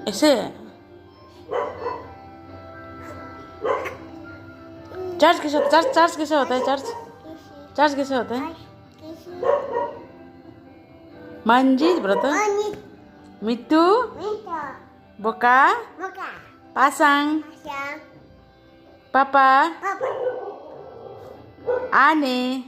ऐसे चार्ज कैसे होता है? चार्ज कैसे होता है? चार्ज कैसे होता है? Manjit berarti mitu boka pasang papa ane